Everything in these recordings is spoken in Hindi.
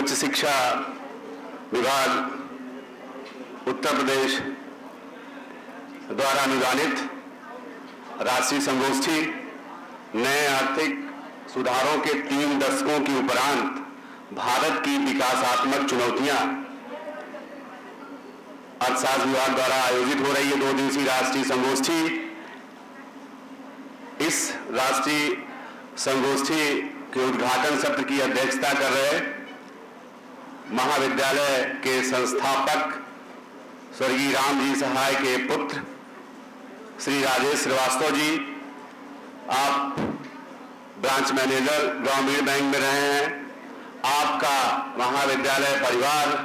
उच्च शिक्षा विभाग उत्तर प्रदेश द्वारा अनुदानित राष्ट्रीय संगोष्ठी नए आर्थिक सुधारों के 3 दशकों के उपरांत भारत की विकासात्मक चुनौतियां अर्थशास्त्र विभाग द्वारा आयोजित हो रही है 2 दिवसीय राष्ट्रीय संगोष्ठी। इस राष्ट्रीय संगोष्ठी के उद्घाटन सत्र की अध्यक्षता कर रहे महाविद्यालय के संस्थापक स्वर्गीय रामजी सहाय के पुत्र श्री राजेश श्रीवास्तव जी, आप ब्रांच मैनेजर ग्रामीण बैंक में रहे हैं, आपका महाविद्यालय परिवार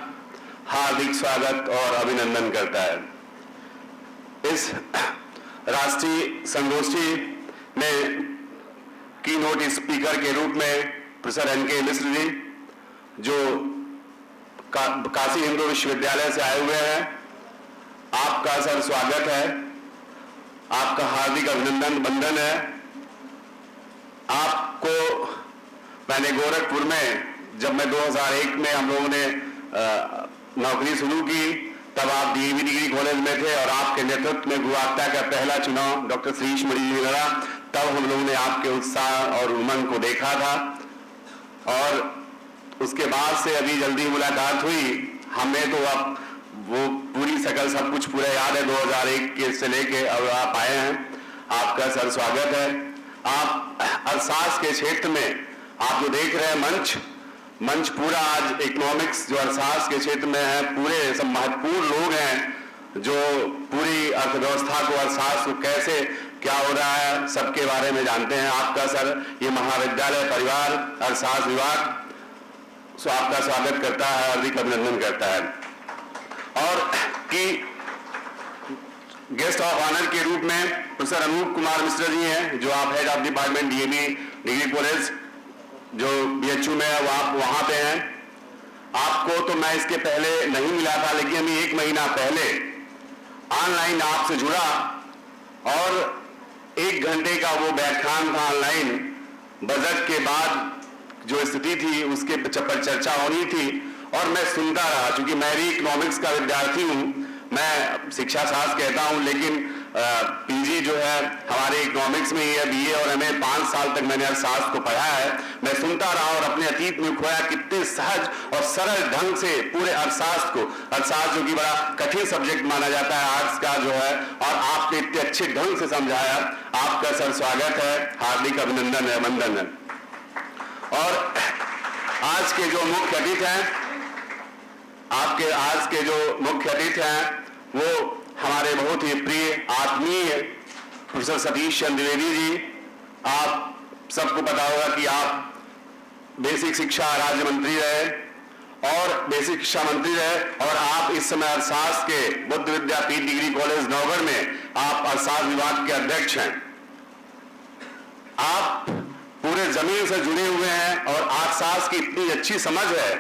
हार्दिक स्वागत और अभिनंदन करता है। इस राष्ट्रीय संगोष्ठी में कीनोट स्पीकर के रूप में प्रोफेसर एन.के. मिश्र जी, जो काशी हिंदू विश्वविद्यालय से आए हुए हैं, आपका सर स्वागत है, आपका हार्दिक अभिनंदन वंदन है। आपको मैंने गोरखपुर में, जब मैं 2001 में हम लोगों ने नौकरी शुरू की, तब आप डीएवी डिग्री कॉलेज में थे और आपके नेतृत्व में गुवाहाटी का पहला चुनाव डॉक्टर श्रीश मणि जी लड़ा। तब हम लोगों ने आपके उत्साह और उमंग को देखा था और उसके बाद से अभी जल्दी मुलाकात हुई। हमें तो अब वो पूरी शकल सब कुछ पूरा याद है 2001 के से लेके अब आप आए हैं। आपका सर स्वागत है। आप अर्थशास्त्र के क्षेत्र में आप जो देख रहे हैं मंच पूरा आज इकोनॉमिक्स जो अर्थशास्त्र के क्षेत्र में है, पूरे सब महत्वपूर्ण लोग हैं जो पूरी अर्थव्यवस्था को, अर्थशास्त्र को कैसे क्या हो रहा है सबके बारे में जानते हैं। आपका सर ये महाविद्यालय परिवार अर्थशास्त्र विभाग सो आपका स्वागत करता है, हार्दिक अभिनंदन करता है। और कि गेस्ट ऑफ ऑनर के रूप में प्रोफेसर अनूप कुमार मिश्र जी हैं, जो आप head of department DAV degree college जो बीएचयू में है, वहां पे हैं। आपको तो मैं इसके पहले नहीं मिला था, लेकिन अभी 1 महीना पहले ऑनलाइन आपसे जुड़ा और 1 घंटे का वो व्याख्यान था ऑनलाइन। बजट के बाद जो स्थिति थी उसके पर चर्चा होनी थी और मैं सुनता रहा, क्योंकि मैं भी इकोनॉमिक्स का विद्यार्थी हूँ। मैं शिक्षा शास्त्र कहता हूँ, लेकिन पीजी जो है हमारे इकोनॉमिक्स में ही है, बीए और एमए 5 साल तक मैंने अर्थशास्त्र को पढ़ा है। मैं सुनता रहा और अपने अतीत में खोया कितने सहज और सरल ढंग से पूरे अर्थशास्त्र जो कि बड़ा कठिन सब्जेक्ट माना जाता है आर्ट्स का जो है, और आपने इतने अच्छे ढंग से समझाया। आपका सर स्वागत है, हार्दिक अभिनंदन है, वंदन है। और आज के जो मुख्य अतिथि हैं, आज के जो मुख्य अतिथि हैं वो हमारे बहुत ही प्रिय आत्मीय प्रोफेसर सतीश चंद्र द्विवेदी जी। आप सबको पता होगा कि आप बेसिक शिक्षा राज्य मंत्री रहे और बेसिक शिक्षा मंत्री रहे, और आप इस समय अर्थशास्त्र के बुद्ध विद्यापीठ डिग्री कॉलेज नौगढ़ में आप अर्थशास्त्र विभाग के अध्यक्ष हैं। आप पूरे जमीन से जुड़े हुए हैं और अर्थशास्त्र की इतनी अच्छी समझ है,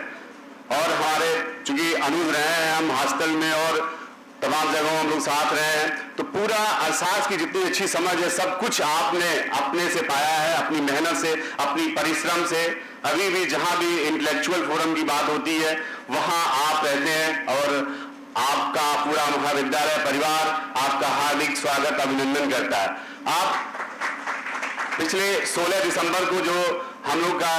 और हमारे चूंकि अनुज रहे हैं हम हॉस्टल में और तमाम जगहों हम लोग साथ रहे हैं, तो पूरा अर्थशास्त्र की जितनी अच्छी समझ है सब कुछ आपने अपने से पाया है, अपनी मेहनत से, अपनी परिश्रम से। अभी भी जहां भी इंटेलेक्चुअल फोरम की बात होती है वहां आप रहते हैं, और आपका पूरा महाविद्यालय परिवार आपका हार्दिक स्वागत अभिनंदन करता है। आप पिछले 16 दिसंबर को जो हम लोग का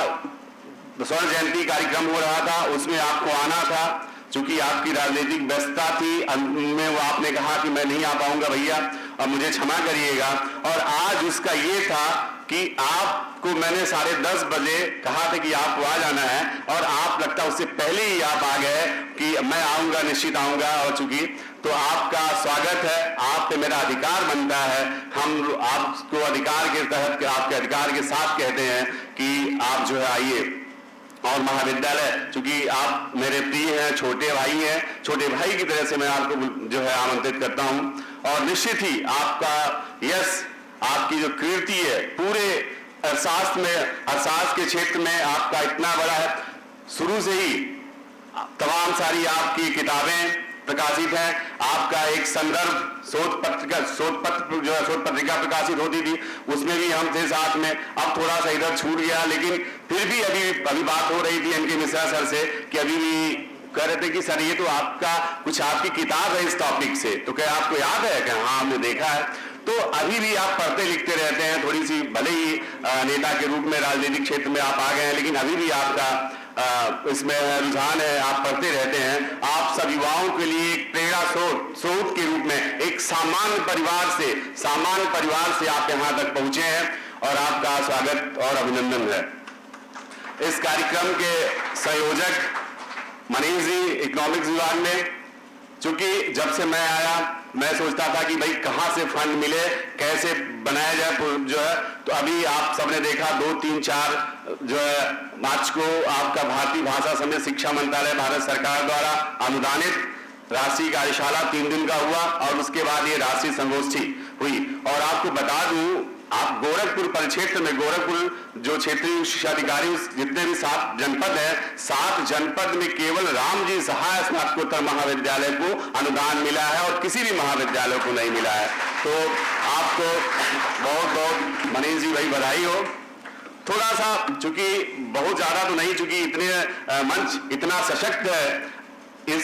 स्वर्ण जयंती कार्यक्रम हो रहा था उसमें आपको आना था, चूंकि आपकी राजनीतिक व्यस्तता थी, में वो आपने कहा कि मैं नहीं आ पाऊंगा भैया, अब मुझे क्षमा करिएगा। और आज उसका ये था कि आपको मैंने 10:30 बजे कहा था कि आपको आ जाना है, और आप लगता उससे पहले ही आप आ गए कि मैं आऊंगा, निश्चित आऊंगा। और चूंकि तो आपका स्वागत है, आप पे मेरा अधिकार बनता है। हम आपको अधिकार के तहत, आपके अधिकार के साथ कहते हैं कि आप जो है आइए। और महाविद्यालय, चूंकि आप मेरे प्रिय हैं, छोटे भाई हैं, छोटे भाई की तरह से मैं आपको जो है आमंत्रित करता हूं, और निश्चित ही आपका यश, आपकी जो कीर्ति है पूरे अर्थशास्त्र में, अर्थशास्त्र के क्षेत्र में आपका इतना बड़ा है। शुरू से ही तमाम सारी आपकी किताबें प्रकाशित है। आपका एक संदर्भ शोध पत्रिका प्रकाशित होती थी, उसमें भी हम थे साथ में। अब थोड़ा सा इधर छूट गया, लेकिन फिर भी अभी बात हो रही थी एनके मिश्रा सर से कि अभी भी कह रहे थे कि सर ये तो आपकी किताब है इस टॉपिक से, तो क्या आपको याद है? क्या हाँ, हमने देखा है। तो अभी भी आप पढ़ते लिखते रहते हैं, थोड़ी सी भले ही नेता के रूप में राजनीतिक क्षेत्र में आप आ गए हैं, लेकिन अभी भी आपका इसमें रुझान है, आप पढ़ते रहते हैं। आप सब युवाओं के लिए एक प्रेरणा स्रोत के रूप में एक सामान्य परिवार से आप यहाँ तक पहुंचे हैं, और आपका स्वागत और अभिनंदन है। इस कार्यक्रम के संयोजक मनीष जी इकोनॉमिक्स विभाग में, चूंकि जब से मैं आया मैं सोचता था कि भाई कहाँ से फंड मिले, कैसे बनाया जाए जो है, तो अभी आप सबने देखा 2, 3, 4 जो है मार्च को आपका भारतीय भाषा समेत शिक्षा मंत्रालय भारत सरकार द्वारा अनुदानित राष्ट्रीय कार्यशाला 3 दिन का हुआ, और उसके बाद ये राष्ट्रीय संगोष्ठी हुई। और आपको बता दूं, आप गोरखपुर परिक्षेत्र में, गोरखपुर जो क्षेत्रीय शिक्षा अधिकारी जितने भी 7 जनपद हैं, 7 जनपद में केवल रामजी सहाय स्नातकोत्तर महाविद्यालय को अनुदान मिला है, और किसी भी महाविद्यालय को नहीं मिला है। तो आपको बहुत बहुत मनीष जी भाई बधाई हो। थोड़ा सा, चूंकि बहुत ज्यादा तो नहीं, चूंकि इतने मंच इतना सशक्त है, इस